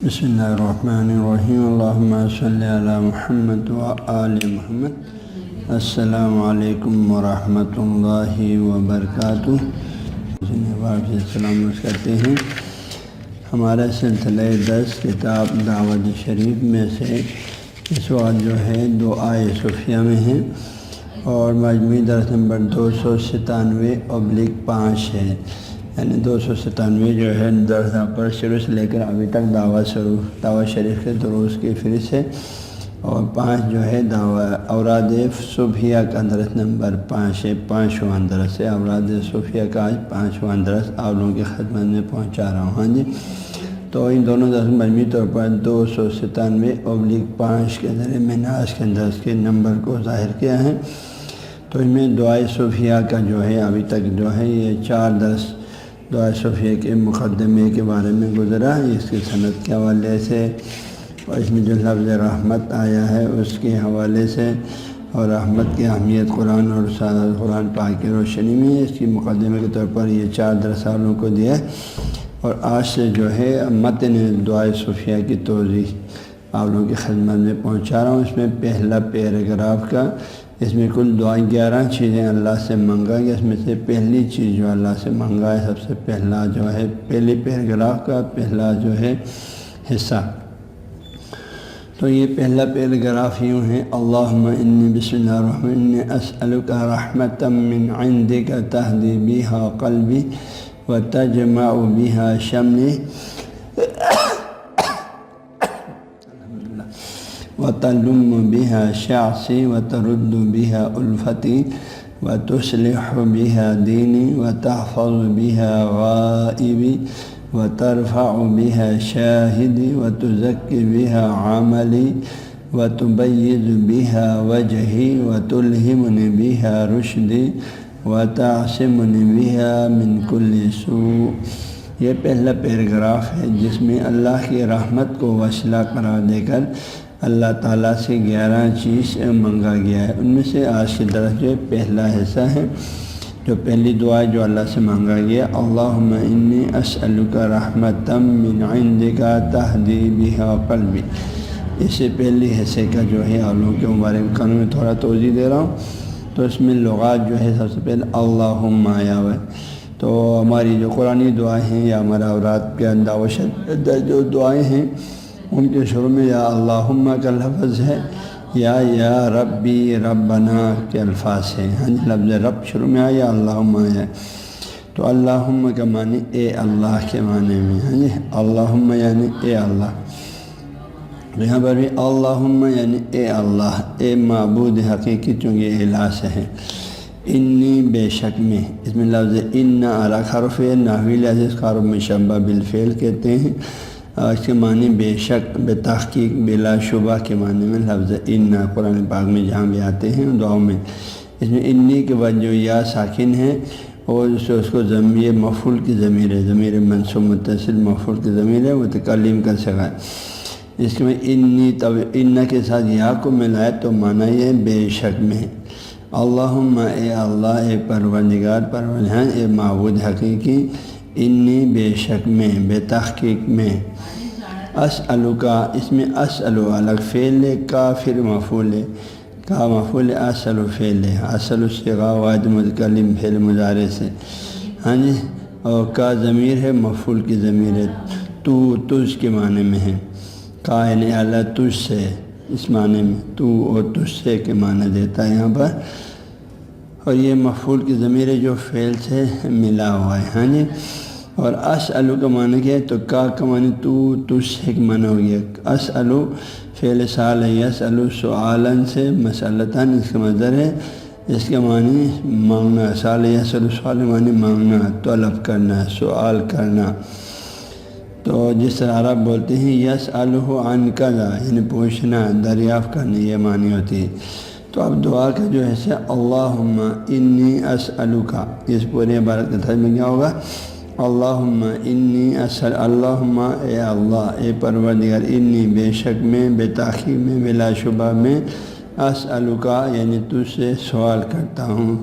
بسم اللہ الرحمن الرحیم اللہم صلی علی محمد و آل محمد۔ السلام علیکم ورحمۃ اللہ وبرکاتہ۔ سلام کرتے ہیں۔ ہمارا سلسلہ 10 کتاب دعوت شریف میں سے اس وقت جو ہے دعائے صوفیہ میں ہے اور مجموعی درس نمبر 297/5 ہے، یعنی 297 جو ہے درس پر شروع سے لے کر ابھی تک دعوت شریف کے دروس کی فہرست ہے، اور 5 جو ہے اوراد صوفیہ کا درس نمبر 5 ہے، 5واں درس ہے۔ اوراد صوفیہ کا آج 5واں درس آپ لوگوں کی خدمت میں پہنچا رہا ہوں۔ ہاں جی، تو ان دونوں درس مجموعی طور پر 297/5 کے ذریعے میں نے آج کے درس کے نمبر کو ظاہر کیا ہے۔ تو ان میں دعائے صوفیہ کا جو ہے ابھی تک جو ہے یہ 4 درس دعائے صوفیہ کے مقدمے کے بارے میں گزرا، اس کی صنعت کے حوالے سے، اور اس میں جو لفظ رحمت آیا ہے اس کے حوالے سے، اور رحمت کی اہمیت قرآن اور قرآن پاک کی روشنی میں اس کی مقدمے کے طور پر یہ 4 درس آپ لوگوں کو دیا ہے۔ اور آج سے جو ہے متن دعائے صوفیہ کی توضیح آپ لوگوں کی خدمت میں پہنچا رہا ہوں۔ اس میں پہلا پیراگراف کا، اس میں کل 11 چیزیں اللہ سے منگا گیا، اس میں سے پہلی چیز جو اللہ سے منگا ہے، سب سے پہلا جو ہے پہلے پیراگراف کا پہلا جو ہے حصہ، تو یہ پہلا پیراگراف یوں ہے: اللہم انی بسم اللہ الرحمن انی اسألک رحمتا من عندک تہدی بہا قلبی وتجمع بہا شملی وتلم بها شعثی وترد بها الفتی وتصلح بها دینی وتحفظ بها غائبی وترفع بها شاہدی وتزکی بها عملی وتبیض بها وجہی وتلہمنی بها رشدی وتعصمنی بها من کل سوء۔ یہ پہلا پیراگراف ہے جس میں اللہ کی رحمت کو وسیلہ قرار دے کر اللہ تعالیٰ سے 11 چیز منگا گیا ہے۔ ان میں سے آج کی درس جو پہلا حصہ ہے، جو پہلی دعا جو اللہ سے مانگا گیا: اللہم انی اسألک رحمتا من عندک تہدی بہا قلبی۔ اس سے پہلی حصے کا جو ہے آپ لوگوں کے مبارک قانون میں تھوڑا توضیح دے رہا ہوں۔ تو اس میں لغات جو ہے سب سے پہلے اللہم آیا ہوا ہے، تو ہماری جو قرآنی دعائیں ہیں یا ہمارا اوراد کے دعوت جو دعائیں ہیں ان کے شروع میں یا اللہم کا لفظ ہے، یا ربی ربنا کے الفاظ ہیں۔ ہاں جی، لفظ رب شروع میں آیا یا اللہم آیا، تو اللہم کا معنی اے اللہ کے معنی میں۔ ہاں جی، اللہم یعنی اے اللہ، یہاں پر بھی اللہم یعنی اے اللہ، اے معبود حقیقی، چونکہ الہ سے ہے۔ انی بے شک میں، اس میں لفظ ان اعلیٰ حرف ہے، نحوی لحاظ سے حرف مشبہ بالفعل کہتے ہیں، اس کے معنی بے شک، بے تحقیق، بلا شبہ کے معنی میں لفظ ان قرآن پاک میں جہاں بھی آتے ہیں دعاؤں میں۔ اس میں انی کے بعد جو یا ساکن ہے اور اس کو ضمیر مفعول کی ضمیر ہے، ضمیر منصوب متصل مفعول کی ضمیر ہے، متکلم کا صیغہ ہے۔ اس میں انی طب ان کے ساتھ یا کو ملائے تو معنی یہ بے شک میں۔ اللہم اے اللہ، اے پروردگار، اے معبود حقیقی، انی بے شک میں، بے تحقیق میں، اسألوکا، اس میں اسألو الگ فعل ہے، کافر مفعول ہے، کا مفعول اسألو فعل ہے، اسألو صیغہ واحد متکلم فعل مضارع سے۔ ہاں جی، اور کا ضمیر ہے، مفعول کی ضمیر ہے، تو تجھ کے معنی میں ہے، کا یعنی اللہ تجھ سے، اس معنی میں تو اور تجھ سے کے معنی دیتا ہے یہاں پر، اور یہ مفعول کی ضمیر ہے جو فعل سے ملا ہوا ہے۔ ہاں جی، اور اسألو کا معنی کیا ہے، تو کا معنی تو تجھ سے کے معنی ہو گیا۔ اسألو فعل سال ہے، یسألو سؤالاً سے مسئلتاً اس کا مصدر ہے، اس کے معنی مانگنا، سال یسألو سؤال معنی مانگنا، طلب کرنا، سوال کرنا۔ تو جس طرح عرب بولتے ہیں یسألہ عن کذا، یعنی پوچھنا، دریافت کرنا، یہ معنی ہوتی ہے۔ تو اب دعا کا جو حصہ اللہم انی اسألک، اس پورے عبارت کا ترجمہ کیا ہوگا؟ اللہم انی اللہم اے اللہ، اے پروردگار، انی بے شک میں، بے تاخیر میں، بلا شبہ میں، اسألک یعنی تجھ سے سوال کرتا ہوں،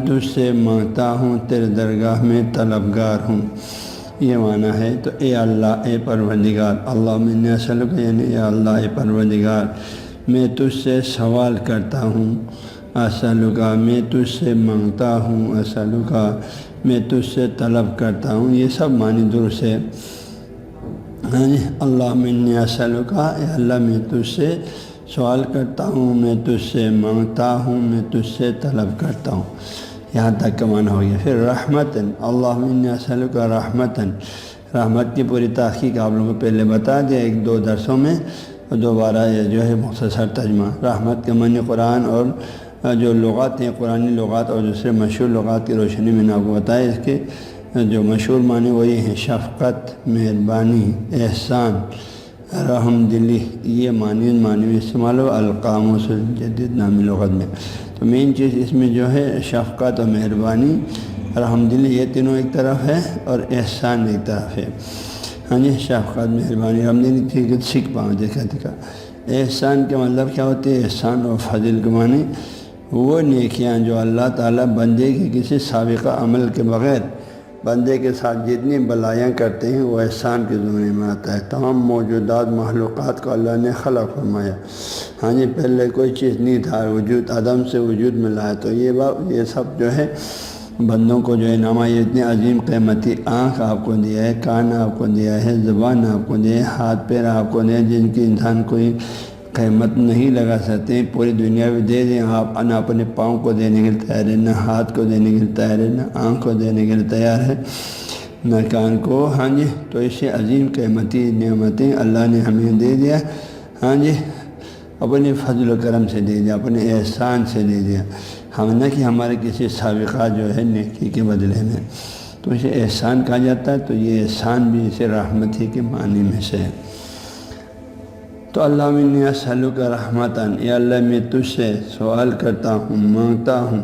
تجھ سے مانگتا ہوں، تیرے درگاہ میں طلبگار ہوں، یہ معنی ہے۔ تو اے اللہ، اے پروردگار، اللہم انی اسألک یعنی اے اللہ، اے پروردگار، میں تجھ سے سوال کرتا ہوں، اسألک میں تجھ سے مانگتا ہوں، اسألک میں تجھ سے طلب کرتا ہوں، یہ سب معنی درست ہے۔ اللہم انی اسألک، اے اللہ میں تجھ سے سوال کرتا ہوں، میں تجھ سے مانگتا ہوں، میں تجھ سے طلب کرتا ہوں، یہاں تک کا معنی ہو گیا۔ پھر رحمتاً، اللہم انی اسألک رحمتاً، رحمت کی پوری تحقیق آپ لوگوں کو پہلے بتا دیا 1-2 درسوں میں، اور دوبارہ یہ جو ہے مختصر ترجمہ۔ رحمت کے معنی قرآن اور جو لغات ہیں، قرآنی لغات اور دوسرے مشہور لغات کی روشنی میں نے آپ کو بتایا، اس کے جو مشہور معنی وہی ہیں شفقت، مہربانی، احسان، رحم دلی، یہ معنی میں استعمال ہو القاموس الجدید نامی لغت میں۔ تو مین چیز اس میں جو ہے شفقت اور مہربانی، رحم دلی، یہ تینوں ایک طرف ہے اور احسان ایک طرف ہے۔ ہاں جی، شفقت، مہربانی، رحم دلی ٹھیک ہے، سیکھ پاؤں دیکھا۔ احسان کے مطلب کیا ہوتے ہیں؟ احسان اور فضل کے معنی وہ نیکیاں جو اللہ تعالیٰ بندے کے کسی سابقہ عمل کے بغیر بندے کے ساتھ جتنی بلایاں کرتے ہیں وہ احسان کے زمرے میں آتا ہے۔ تمام موجودات مخلوقات کو اللہ نے خلق فرمایا، ہاں جی، پہلے کوئی چیز نہیں تھا، وجود عدم سے وجود میں لایا، تو یہ سب جو ہے بندوں کو جو ہے نامہ، یہ اتنی عظیم قیمتی آنکھ آپ کو دیا ہے، کان آپ کو دیا ہے، زبان آپ کو دیا ہے، ہاتھ پیر آپ کو دیا ہے، جن کی انسان کوئی قیمت نہیں لگا سکتے، پوری دنیا میں دے دیں آپ، نہ اپنے پاؤں کو دینے کے لیے تیار ہے، نہ ہاتھ کو دینے کے لیے تیار ہے، نہ آنکھ کو دینے کے لیے تیار ہے، نہ کان کو۔ ہاں جی، تو اسے عظیم قیمتی نعمتیں اللہ نے ہمیں دے دیا، ہاں جی، اپنے فضل و کرم سے دے دیا، اپنے احسان سے دے دیا، ہم نہ کہ ہمارے کسی سابقہ جو ہے نیکی کے بدلے میں، تو اسے احسان کہا جاتا ہے۔ تو یہ احسان بھی اسے رحمت ہی کے معنی میں سے ہے۔ تو اللہم انی اسألک رحمتاً، یا اللہ میں تجھ سے سوال کرتا ہوں، مانگتا ہوں،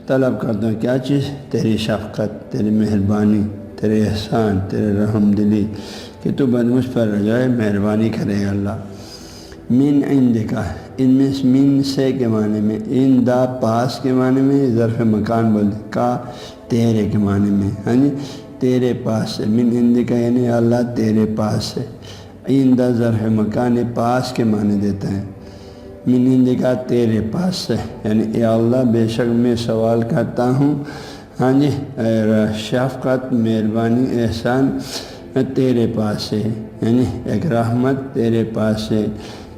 طلب کرتا ہوں، کیا چیز؟ تیری شفقت، تیری مہربانی، تیرے احسان، تیرے رحم دلی، کہ تو مجھ پر جو ہے مہربانی کرے گا اللہ۔ من عندک، ان میں من سے کے معنی میں، ان دا پاس کے معنی میں، ظرف مکان بولتے، کا تیرے کے معنی میں، ہاں جی، تیرے پاس سے، من عندک یعنی اللہ تیرے پاس سے، ان دا ظرف مکان پاس کے معنی دیتا ہے، من عندک تیرے پاس سے، یعنی اے اللہ بے شک میں سوال کرتا ہوں، ہاں جی، شفقت، مہربانی، احسان تیرے پاس سے، یعنی ایک رحمت تیرے پاس سے،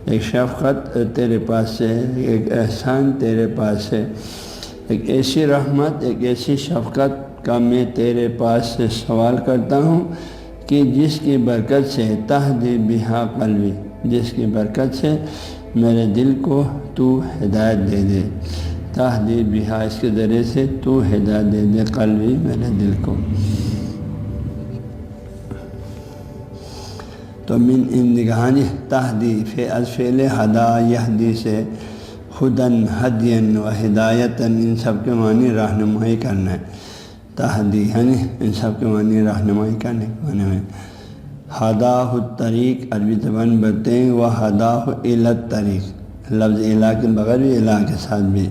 ایک شفقت تیرے پاس سے، ایک احسان تیرے پاس سے، ایک ایسی رحمت، ایک ایسی شفقت کا میں تیرے پاس سے سوال کرتا ہوں کہ جس کی برکت سے تہدی بہا قلبی، جس کی برکت سے میرے دل کو تو ہدایت دے دے، تہدی بہا، اس کے ذریعے سے تو ہدایت دے دے قلبی، میرے دل کو۔ تو من عندک، ہاں جی، تہدی فعل ہدا یہدی سے، خدن، ہدین و ہدایتاً، ان سب کے معنی رہنمائی کرنا ہے، تہدی، ہاں جی، ان سب کے معنی رہنمائی کرنے کے معنی میں۔ ہداہ الطریق عربی زبان بولتے ہیں، وہ ہداہ الی الطریق، لفظ الی کے بغیر بھی، الی کے ساتھ بھی،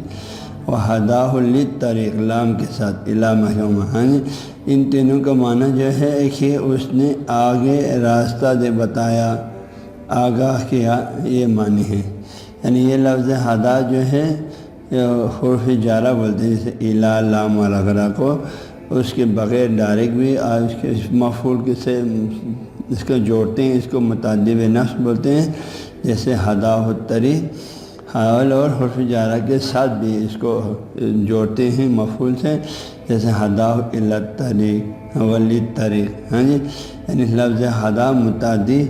وہ ہداہ للطریق لام کے ساتھ، الی محکومہ، ہاں جی، ان تینوں کا معنی جو ہے ایک ہی، اس نے آگے راستہ دے بتایا، آگاہ کیا، یہ معنی ہے۔ یعنی یہ لفظ ہدا جو ہے حرف جارہ بولتے ہیں، جیسے الی، لام وغیرہ کو اس کے بغیر ڈائریکٹ بھی، اور اس کے مفعول کے سے اس کو جوڑتے ہیں، اس کو متعدب نفس بولتے ہیں، جیسے ہداہ الطریق، حال اور حرف جارہ کے ساتھ بھی اس کو جوڑتے ہیں مفعول سے، جیسے ہداہ الی الطریق وللطریق، ہاں جی، یعنی لفظ ہدا متعدی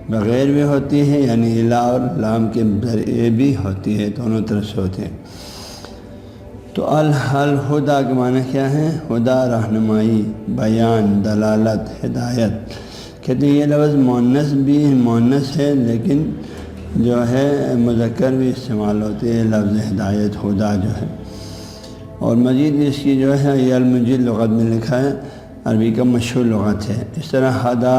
بغیر بھی ہوتی ہے، یعنی الی اور لام کے ذریعے بھی ہوتی ہے، دونوں طرف سے ہوتے ہیں۔ تو الہدا کے معنی کیا ہے؟ ہدا رہنمائی، بیان، دلالت، ہدایت۔ کہتے ہیں یہ لفظ مؤنث بھی مؤنث ہے، لیکن جو ہے مذکر بھی استعمال ہوتے ہیں لفظ ہدایت، ہدا جو ہے۔ اور مزید اس کی جو ہے یہ المجید لغت میں لکھا ہے، عربی کا مشہور لغت ہے۔ اس طرح ہدا،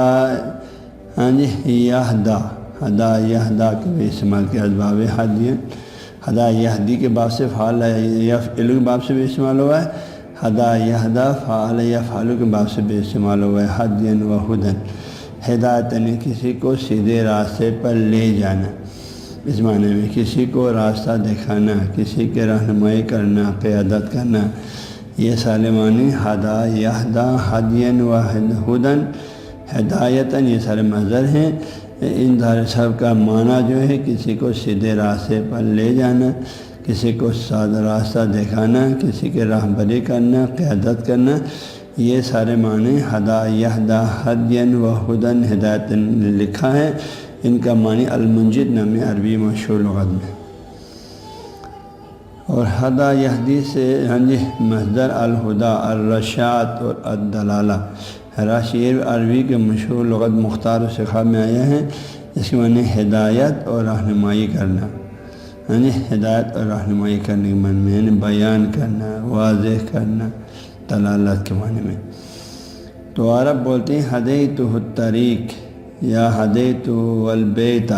ہاں جی، یہدا، ہدا یہدا کے بھی استعمال کیا، اسباب ہدی، ہدا یہدی کے باب سے، فعل یفعل کے باب سے بھی استعمال ہوا ہے، ہدا یہدا فعل یفعل کے باب سے بھی استعمال ہوا ہے، ہدین و ہدن، ہدایت یعنی کسی کو سیدھے راستے پر لے جانا، اس معنی میں کسی کو راستہ دکھانا، کسی کے رہنمائی کرنا، قیادت کرنا، یہ سارے معنی ہدا یہدا ہدین و ہدن ہدایتاً یہ سارے مصدر ہیں۔ ان سب کا معنی جو ہے کسی کو سیدھے راستے پر لے جانا، کسی کو سادہ راستہ دکھانا، کسی کے راہبری کرنا، قیادت کرنا، یہ سارے معنی ہدا یہدا ہدین و ہدن ہدایت لکھا ہے۔ ان کا معنی المنجد نام عربی مشہور لغت میں۔ اور ہدا یہدی سے مصدر الہدا الرشاد اور الدلالہ، راشد عربی کے مشہور لغت مختار و سخا میں آیا ہے۔ اس کے معنی ہدایت اور رہنمائی کرنا، ہدایت اور رہنمائی کرنے کے معنی میں بیان کرنا، واضح کرنا، دلالت کے معنی میں۔ تو عرب بولتے ہیں ہدیتہ الطریق یا ہدیتہ والبیت،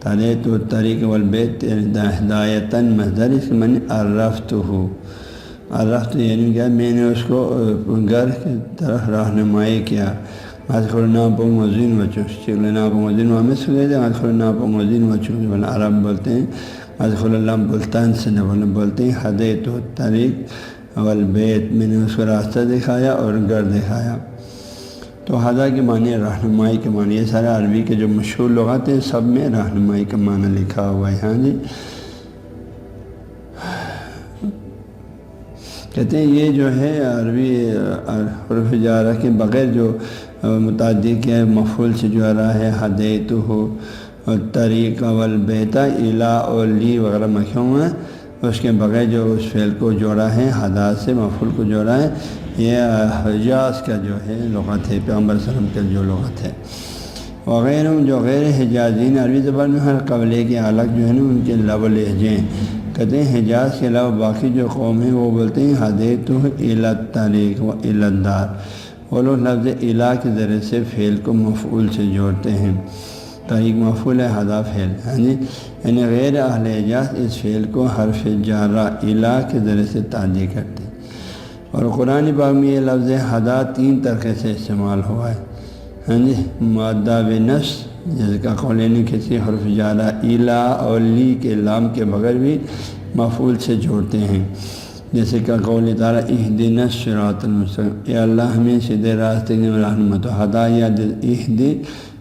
ہدیتہ الطریق والبیت ہدایتاً مصدر، اس کے معنی عرفتہ، عرفت یعنی کیا میں نے اس کو گھر کی طرف رہنمائی کیا۔ مذکرنا پو مزین وچو چلنا پو مزین وامس ہوئے تھے، مذکرنا پو مزین وچو عرب بولتے ہیں، مذکر اللہ بلتان سے بولتے ہیں ہدیتہ الطریق والبیت، میں نے اس کو راستہ دکھایا اور گھر دکھایا۔ تو ہدا کے معنی رہنمائی کے معنی، یہ سارے عربی کے جو مشہور لغات ہیں سب میں رہنمائی کا معنی لکھا ہوا ہے۔ ہاں جی، کہتے ہیں یہ جو ہے عربی حروف جارہ کے بغیر جو متعدی کے مفعول سے جو آ رہا ہے ہدیتہ الطریق والبیت الا اور لی وغیرہ مکھے ہوئے ہیں، اس کے بغیر جو اس فعل کو جوڑا ہے ہدا سے مفعول کو جوڑا ہے، یہ حجاز کا جو ہے لغت ہے، پیغمبر صلی اللہ علیہ وسلم کا جو لغت ہے۔ وغیرہ جو غیر حجازین عربی زبان میں ہر قبیلے کے الگ جو ہے نا ان کے لب و لہجے ہیں۔ کہتے ہیں حجاز کے علاوہ باقی جو قوم ہیں وہ بولتے ہیں ہدیتہ الی الطریق و الی الدار، وہ لوگ لفظ الی کے ذریعے سے فعل کو مفعول سے جوڑتے ہیں، طریق مفعول ہے، ہدا فعل، ہاں جی، یعنی غیر اہل حجاز اس فعل کو حرف جارہ الی کے ذریعے سے تعدیہ کرتے ہیں۔ اور قرآن پاک میں یہ لفظ ہدا 3 طریقے سے استعمال ہوا ہے، ہاں جی، مادہ بنفس جیسے کا قولین کسی حرف جارہ الا اور لی کے لام کے بغیر بھی مفعول سے جوڑتے ہیں، جیسے کہ قول تعالیٰ اہدنا الصراط المستقیم، اے اللہ ہمیں سیدھے راستے کی رہنمائی، ہدا یا اہدی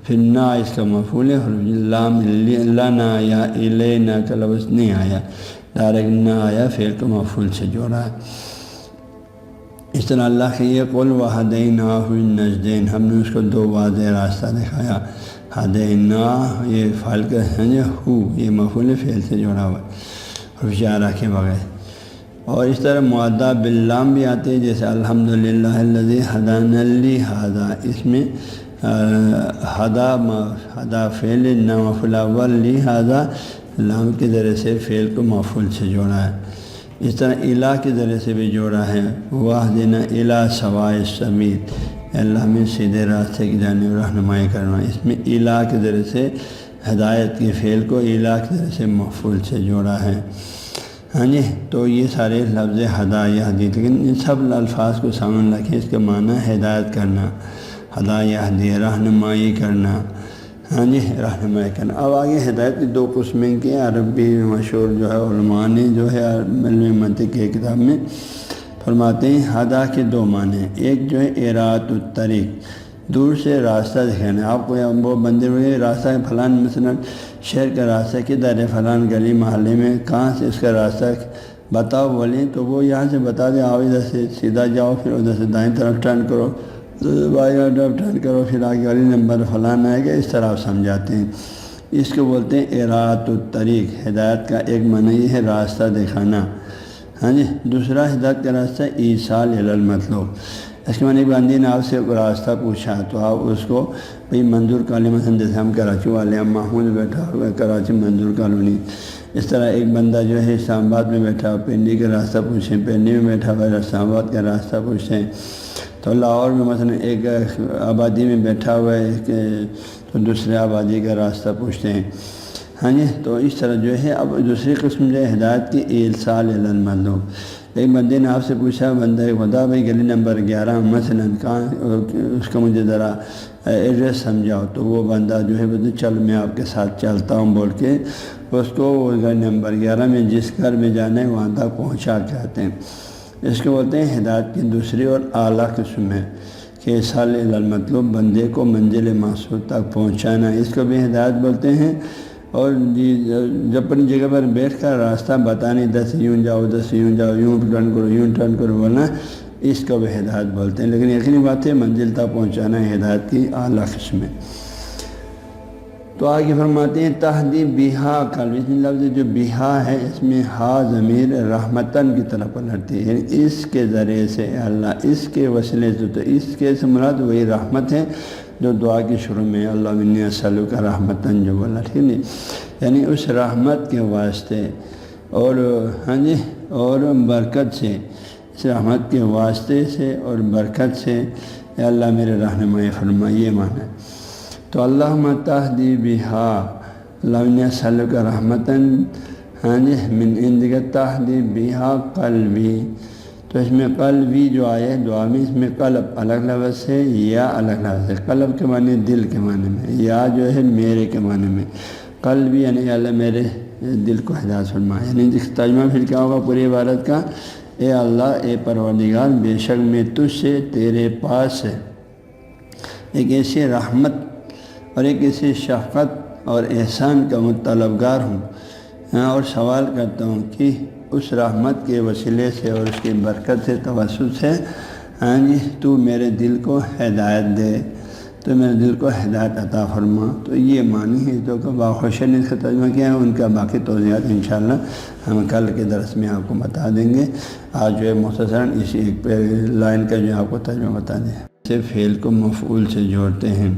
پھر نا اس کا مفعول ہے، حرف لام لنا یا الینا کا لفظ نہیں آیا، ڈائریکٹ نہ آیا، فعل کو مفعول سے جوڑا ہے۔ اس طرح اللہ کے یہ قول وہدیناہ النجدین، ہم نے اس کو 2 واضح راستہ دکھایا، ہدینا یہ فعل کا ہے، ہو یہ مفعول فعل سے جوڑا ہوا ہے حرف جارہ کے بغیر۔ اور اس طرح معدہ باللام بھی آتے ہیں، جیسے الحمدللہ الذی ہدانا لہذا، اس میں ہدا فعل نہ مفعول اول، لہذا لام کے ذریعے سے فعل کو مفعول سے جوڑا ہے۔ اس طرح الا کے ذریعے سے بھی جوڑا ہے، واہدنا الی سواء السبیل، اللہ میں سیدھے راستے کی جانب رہنمائی کرنا، اس میں الا کے ذریعے سے ہدایت کے فعل کو الا کے ذریعے سے مفعول سے جوڑا ہے۔ ہاں جی، تو یہ سارے لفظ ہدا یہدی، لیکن ان سب الفاظ کو سامنے رکھیں، اس کا معنی ہدایت کرنا، ہدا یہدی رہنمائی کرنا، ہاں جی، رہنمائی کرنا۔ اب آگے ہدایت کی 2 قسمیں کی عربی مشہور جو ہے علماء نے جو ہے علم منطق کی کتاب میں فرماتے ہیں ہدا کے 2 معنی ہیں، ایک جو ہے اراۃ الطریق، دور سے راستہ دکھانا، آپ کو وہ بندے ہوئے راستہ فلان مثلا شہر کا راستہ کدھر ہے، فلان گلی محلے میں کہاں سے اس کا راستہ بتاؤ بولیں تو وہ یہاں سے بتا دیں، آؤ ادھر سے سیدھا جاؤ، پھر ادھر سے دائیں طرف ٹرن کرو، بائیں طرف ٹرن کرو، پھر آگے گلی نمبر فلان آئے گا، اس طرح آپ سمجھاتے ہیں۔ اس کو بولتے ہیں اراۃ الطریق۔ ہدایت کا ایک معنی یہ ہے راستہ دکھانا، ہاں جی، دوسرا ہدایت کا راستہ ایصال الی المطلوب۔ اس کے معنی بندی نے آپ سے راستہ پوچھا تو آپ اس کو بھئی منظور کالونی، مثلا جیسے ہم کراچی والے ہیں، محمود بیٹھا ہوا ہے کراچی منظور کالونی، اس طرح ایک بندہ جو ہے اسلام آباد میں بیٹھا ہوا پنڈی کا راستہ پوچھیں، پنڈی میں بیٹھا ہوا ہے اسلام آباد کا راستہ پوچھیں، تو لاہور میں مثلا ایک آبادی میں بیٹھا ہوا ہے تو دوسرے آبادی کا راستہ پوچھتے ہیں، ہاں جی۔ تو اس طرح جو ہے اب دوسری قسم جو ہے ہدایت کی ایصال الی المطلوب، ایک بندے نے آپ سے پوچھا بندہ خدا بھائی گلی نمبر 11 مثلاً کہاں، اس کا مجھے ذرا ایڈریس سمجھاؤ، تو وہ بندہ جو ہے بولتے چل میں آپ کے ساتھ چلتا ہوں بول کے اس کو وہ گلی نمبر 11 میں جس گھر میں جانا ہے وہاں تک پہنچا کے آتے ہیں۔ اس کو بولتے ہیں ہدایت کی دوسری اور اعلیٰ قسم ہے کہ ایصال الی المطلوب، بندے کو منزل مقصود تک پہنچانا، اس کو بھی ہدایت بولتے ہیں۔ اور جب اپنی جگہ پر بیٹھ کر راستہ بتانے، ادھر سے یوں جاؤ، ادھر سے یوں جاؤ، یوں ٹرن کرو، یوں ٹرن کرو بولنا، اس کو بھی ہدایت بولتے ہیں۔ لیکن یقینی بات ہے منزل تک پہنچانا ہدایت کی اعلیٰ قسم ہے۔ تو آگے فرماتے ہیں تہدی بہا قلب، اس میں لفظ جو بہا ہے اس میں ہا ضمیر رحمتن کی طرف پلٹتی ہے، یعنی اس کے ذریعے سے اللہ، اس کے وسیلے سے، تو اس کے سے مراد وہی رحمت ہے جو دعا کے شروع میں اللہ انی اسألک رحمتن جو بولا، ٹھیک ہے، یعنی اس رحمت کے واسطے اور اور برکت سے، اس رحمت کے واسطے سے اور برکت سے اے اللہ میرے رہنمائی فرما، یہ معنی ہے۔ تو اللہم تہدی بہا اللہ انی اسألک رحمتن من عندک تہدی بہا قلبی، تو اس میں قلبی جو آئے دعا میں، اس میں قلب الگ لفظ ہے، یا الگ لفظ ہے۔ قلب کے معنی دل کے معنی میں، یا جو ہے میرے کے معنی میں، قلبی یعنی اللہ میرے دل کو ہدایت فرما، یعنی ترجمہ پھر کیا ہوگا پوری عبارت کا، اے اللہ اے پروردگار بے شک میں تجھ سے تیرے پاس ہے ایک ایسی رحمت اور ایک ایسی شفقت اور احسان کا مطلبگار ہوں، اور سوال کرتا ہوں کہ اس رحمت کے وسیلے سے اور اس کی برکت سے، توسط سے تو میرے دل کو ہدایت دے، تو میرے دل کو ہدایت عطا فرما۔ تو یہ معنی ہے جو کہ باخوشی نے اس کا ترجمہ کیا ہے، ان کا باقی توضیحات انشاءاللہ ہم کل کے درس میں آپ کو بتا دیں گے۔ آج جو ہے مختصراً اسی ایک لائن کا جو آپ کو ترجمہ بتا دیں، سے فعل کو مفعول سے جوڑتے ہیں،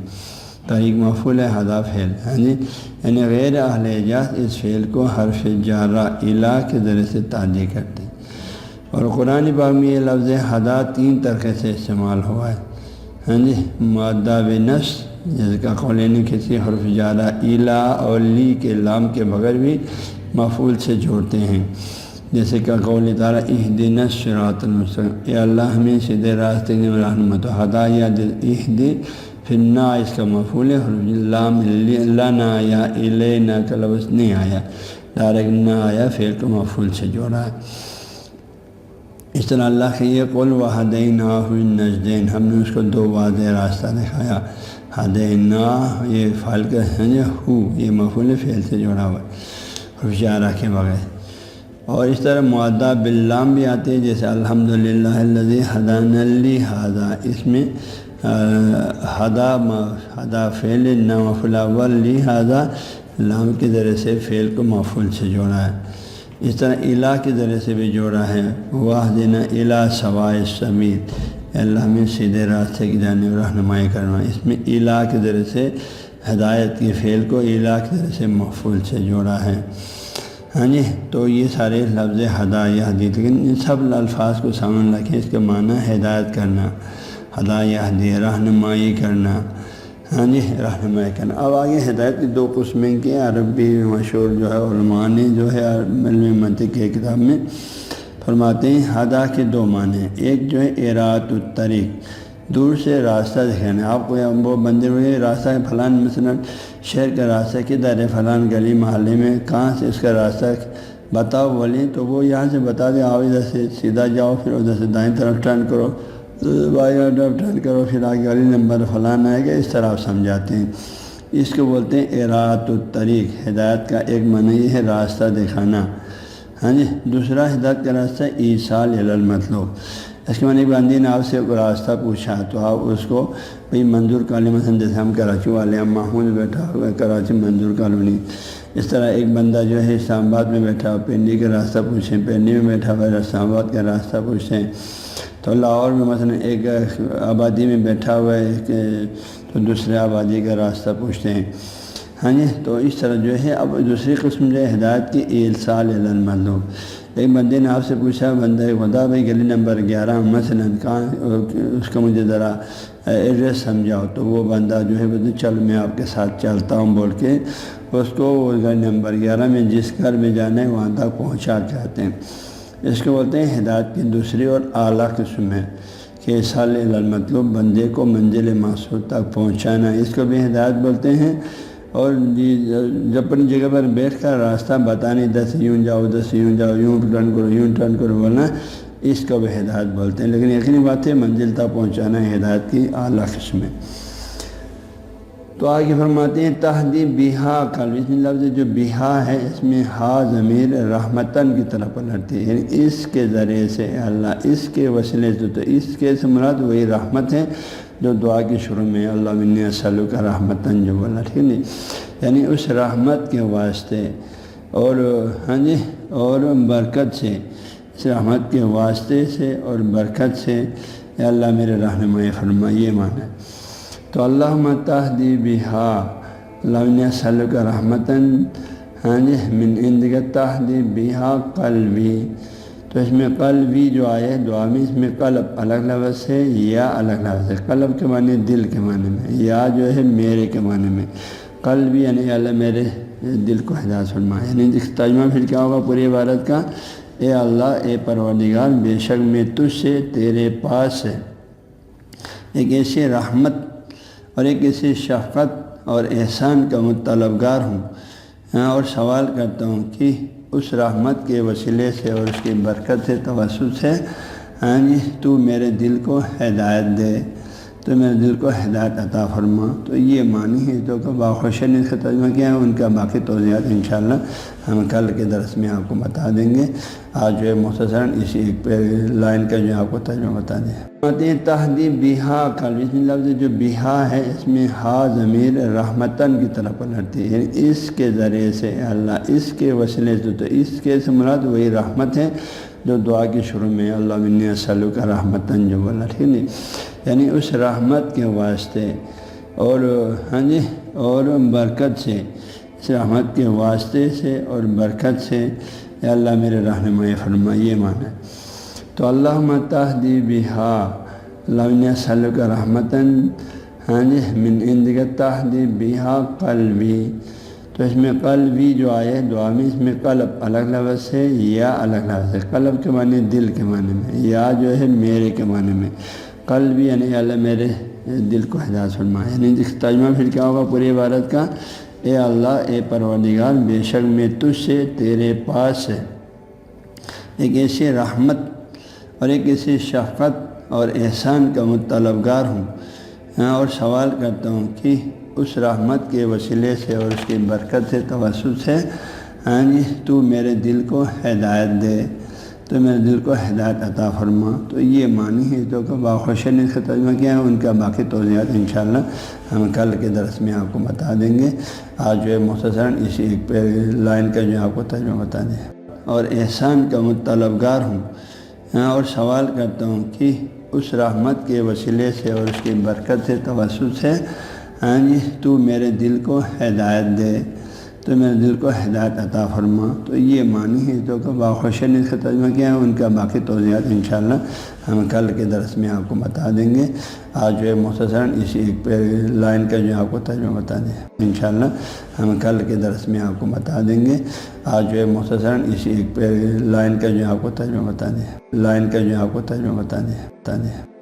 طریق مفعول ہے، ہدا فعل، یعنی غیر اہل اعجاز اس فعل کو حرف جارہ الا کے ذریعے سے تعدیہ کرتے ہیں۔ اور قرآن پاک میں یہ لفظ ہدا 3 طریقے سے استعمال ہوا ہے، مؤدہ بنص، جس کا قولین کسی حرف جارہ الا اور لی کے لام کے بغیر بھی مفعول سے جوڑتے ہیں، جیسے کہ قول تعالیٰ اہدنا الصراط المستقیم، اے اللہ ہمیں سیدھے راستے کی رہنمت، ہدا یا اہدی، پھر نا اس کا مفعول ہے، حرف لام لنا یا الینا کا لفظ نہیں آیا، ڈائریکٹ نہ آیا، فعل کو مفعول سے جوڑا ہے۔ اس طرح اللہ کے یہ قول وہدیناہ النجدین، ہم نے اس کو 2 واضح راستہ دکھایا، ہدینا یہ فعل کا ہو، یہ مفعول فعل سے جوڑا ہوا ہے حرف جارہ کے بغیر۔ اور اس طرح مؤدہ باللام بھی آتے ہیں، جیسے الحمدللہ الذی ہدانا لہذا، اس میں ہدا فعل نہ مفعول اول، لہذا لام کے ذریعے سے فعل کو مفعول سے جوڑا ہے۔ اس طرح الہ کے ذریعے سے بھی جوڑا ہے، واہدنا الی سواء السبیل، اللہ میں سیدھے راستے کی جانب رہنمائی کرنا، اس میں الہ کے ذریعے سے ہدایت کے فعل کو الہ کے ذریعے سے مفعول سے جوڑا ہے۔ تو یہ سارے لفظ ہدا یہدی، لیکن ان سب الفاظ کو سامنے رکھیں، اس کا معنی ہدایت کرنا، ہدا یہدی رہنمائی کرنا، رہنمائی کرنا۔ اب آگے ہدایت کی 2 قسمیں کی عربی مشہور جو ہے علماء نے جو ہے علم منطق کی کتاب میں فرماتے ہیں ہدا کے 2 معنی ہیں، ایک جو ہے اراۃ الطریق، دور سے راستہ دکھانا، آپ کو وہ بندے ہوئے راستہ فلان مثلا شہر کا راستہ کدھر ہے، فلان گلی محلے میں کہاں سے اس کا راستہ بتاؤ بولیں، تو وہ یہاں سے بتا دیں، آپ ادھر سے سیدھا جاؤ، پھر ادھر سے دائیں طرف ٹرن کرو، بائیں طرف ٹرن کرو، پھر آگے گلی نمبر فلان آئے گا، اس طرح آپ سمجھاتے ہیں۔ اس کو بولتے ہیں اراۃ الطریق۔ ہدایت کا ایک معنی یہ ہے راستہ دکھانا، دوسرا ہدایت کا راستہ ایصال الی المطلوب۔ اس کے معنی بندی نے آپ سے کوئی راستہ پوچھا تو آپ اس کو بھائی منظور کالونی، مثلا جیسے ہم کراچی والے ہم محمود بیٹھا ہوا ہے کراچی منظور کالونی، اس طرح ایک بندہ جو ہے اسلام آباد میں بیٹھا ہوا پنڈی کا راستہ پوچھیں، پنڈی میں بیٹھا ہوا ہے اسلام آباد کا راستہ پوچھیں، تو لاہور میں مثلا ایک آبادی میں بیٹھا ہوا ہے تو دوسرے آبادی کا راستہ پوچھتے ہیں۔ تو اس طرح جو ہے اب دوسری قسم جو ہے ہدایت کی ایصال الی المطلوب۔ ایک بندے نے آپ سے پوچھا بندہ خدا بھائی گلی نمبر 11 مثلا کہاں، اس کا مجھے ذرا ایڈریس سمجھاؤ، تو وہ بندہ جو ہے بولتے چل میں آپ کے ساتھ چلتا ہوں بول کے اس کو گلی نمبر 11 میں جس گھر میں جانا ہے وہاں تک پہنچا کے آتے ہیں۔ اس کو بولتے ہیں ہدایت کی دوسری اور اعلیٰ قسم ہے کہ ایصال المطلوب، بندے کو منزل مقصود تک پہنچانا، اس کو بھی ہدایت بولتے ہیں۔ اور جب اپنی جگہ پر بیٹھ کر راستہ بتانے، ادھر سے یوں جاؤ، ادھر سے یوں جاؤ، یوں ٹرن کرو، یوں ٹرن کرو بولنا، اس کو بھی ہدایت بولتے ہیں۔ لیکن یقینی بات ہے منزل تک پہنچانا ہدایت کی اعلیٰ قسم ہے۔ تو آگے فرماتے ہیں تہدی بہا قلب، اس میں لفظ جو بہا ہے اس میں ہا ضمیر رحمتن کی طرف پلٹتی ہے، یعنی اس کے ذریعے سے اللہ، اس کے وسیلے سے، تو اس کے سے مراد وہی رحمت ہے جو دعا کی شروع میں اللہ انی اسألک رحمتن جو بولا، ٹھیک ہے، یعنی اس رحمت کے واسطے اور اور برکت سے، اس رحمت کے واسطے سے اور برکت سے اے اللہ میرے رہنمائی فرما، یہ معنی ہے۔ تو اللہم تہدی بہا اللہ انی اسألک رحمتن من عندک تہدی بہا قلبی، تو اس میں قلبی جو آئے دعا میں، اس میں قلب الگ لفظ ہے، یا الگ لفظ ہے۔ قلب کے معنی دل کے معنی میں، یا جو ہے میرے کے معنی میں، قلبی یعنی اللہ میرے دل کو ہدایت فرما، یعنی ترجمہ پھر کیا ہوگا پوری عبارت کا، اے اللہ اے پروردگار بے شک میں تجھ سے تیرے پاس ہے ایک ایسی رحمت اور ایک ایسی شفقت اور احسان کا مطلبگار ہوں، اور سوال کرتا ہوں کہ اس رحمت کے وسیلے سے اور اس کی برکت سے، توسط سے تو میرے دل کو ہدایت دے، تو میرے دل کو ہدایت عطا فرما۔ تو یہ معنی ہے تو باخوشی نے اس کا ترجمہ کیا ہے، ان کا باقی توضیحات انشاءاللہ ہم کل کے درس میں آپ کو بتا دیں گے۔ آج جو ہے مختصراً اسی ایک لائن کا جو آپ کو ترجمہ بتا دیں۔ تہدی بہا قلب، اس میں لفظ جو بہا ہے اس میں ہا ضمیر رحمتن کی طرف پلٹتی ہے، یعنی اس کے ذریعے سے اللہ، اس کے وسیلے سے، تو اس کے سے مراد وہی رحمت ہے جو دعا کی شروع میں اللہ انی اسألک رحمتن جو بولا، ٹھیک ہے، یعنی اس رحمت کے واسطے اور اور برکت سے، اس رحمت کے واسطے سے اور برکت سے اے اللہ میرے رہنمائی فرما، یہ معنی ہے۔ تو اللہم تہدی بہا اللہ انی اسألک رحمتن من عندک تہدی بہا قلبی، تو اس میں قلبی جو آئے دعا میں، اس میں قلب الگ لفظ ہے، یا الگ لفظ ہے۔ قلب کے معنی دل کے معنی میں، یا جو ہے میرے کے معنی میں، قلبی یعنی اللہ میرے دل کو ہدایت فرما، یعنی ترجمہ پھر کیا ہوگا پوری عبارت کا، اے اللہ اے پروردگار بے شک میں تجھ سے تیرے پاس ہے ایک ایسی رحمت اور ایک ایسی شفقت اور احسان کا مطلبگار ہوں، اور سوال کرتا ہوں کہ اس رحمت کے وسیلے سے اور اس کی برکت سے، توسط سے تو میرے دل کو ہدایت دے، تو میرے دل کو ہدایت عطا فرما۔ تو یہ معنی ہے تو باخوشی نے اس کا ترجمہ کیا ہے، ان کا باقی توضیحات انشاءاللہ ہم کل کے درس میں آپ کو بتا دیں گے۔ آج جو ہے مختصراً اسی ایک لائن کا جو آپ کو ترجمہ بتا دیں، اور احسان کا مطلبگار ہوں، اور سوال کرتا ہوں کہ اس رحمت کے وسیلے سے اور اس کی برکت سے، توسط سے تو میرے دل کو ہدایت دے، تو میرے دل کو ہدایت عطا فرما۔ تو یہ معنی ہے تو باخوشی نے اس کا ترجمہ کیا ہے، ان کا باقی توضیحات انشاءاللہ ہم کل کے درس میں آپ کو بتا دیں گے۔ آج جو ہے مختصراً اسی ایک لائن کا جو آپ کو ترجمہ بتا دیں انشاءاللہ ہم کل کے درس میں آپ کو بتا دیں گے۔ آج جو ہے مختصراً اسی ایک لائن کا جو آپ کو ترجمہ بتا دیں